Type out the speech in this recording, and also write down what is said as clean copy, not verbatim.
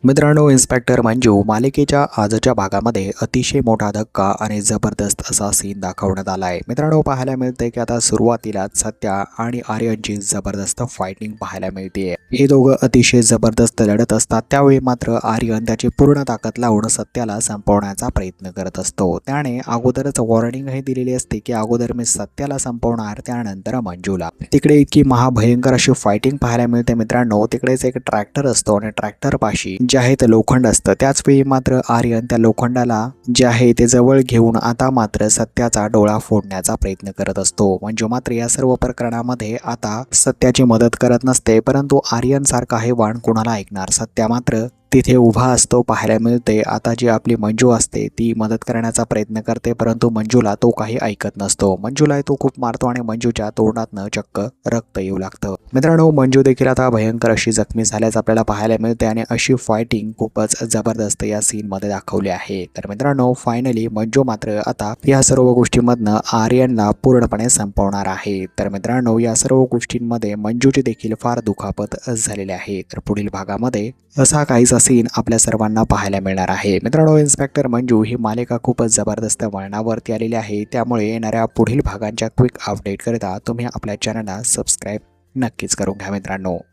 मित्रांनो, इन्स्पेक्टर मंजू मालिकेच्या आजच्या भागामध्ये अतिशय मोठा धक्का आणि जबरदस्त असा सीन दाखवण्यात आला आहे. मित्रांनो, पाहायला मिळते की आता सुरुवातीलाच सत्या आणि आर्यनची जबरदस्त फायटिंग पाहायला मिळते. हे दोघं अतिशय जबरदस्त लढत असतात. त्यावेळी मात्र आर्यन त्याची पूर्ण ताकद लावून सत्याला संपवण्याचा प्रयत्न करत असतो. त्याने अगोदरच वॉर्निंगही दिलेली असते की अगोदर मी सत्याला संपवणार, त्यानंतर मंजूला. तिकडे इतकी महाभयंकर अशी फायटिंग पाहायला मिळते. मित्रांनो, तिकडेच एक ट्रॅक्टर असतो आणि ट्रॅक्टर पाशी जे आहे ते लोखंड असतं. त्याच वेळी मात्र आर्यन त्या लोखंडाला जे आहे ते जवळ घेऊन आता मात्र सत्याचा डोळा फोडण्याचा प्रयत्न करत असतो. मंजू मात्र या सर्व प्रकरणामध्ये आता सत्याची मदत करत नसते, परंतु आर्यन सारखा हे वाण कुणाला ऐकणार. सत्या मात्र तिथे उभा असतो पाहायला मिळते. आता जी आपली मंजू असते ती मदत करण्याचा प्रयत्न करते, परंतु मंजूला तो काही ऐकत नसतो. मंजूला तो खूप मारतो आणि मंजूच्या तोंडातनं चक्क रक्त येऊ लागतं. मित्रांनो, मंजू देखील आता भयंकर अशी जखमी झाल्याचं आपल्याला पाहायला मिळते आणि अशी फायटिंग खूपच जबरदस्त या सीन मध्ये दाखवली आहे. तर मित्रांनो, फायनली मंजू मात्र आता या सर्व गोष्टींमधनं आर्यनला पूर्णपणे संपवणार आहे. तर मित्रांनो, या सर्व गोष्टींमध्ये मंजूची देखील फार दुखापत झालेली आहे. तर पुढील भागामध्ये असा काहीसा सीन आपल्या सर्वांना पाहायला मिळणार आहे. मित्रांनो, इन्स्पेक्टर मंजू ही मालिका खूपच जबरदस्त वळणावरती आलेली आहे. त्यामुळे येणाऱ्या पुढील भागांच्या क्विक अपडेट करता तुम्ही आपल्या चॅनलला सबस्क्राईब नक्कीच करून घ्या मित्रांनो.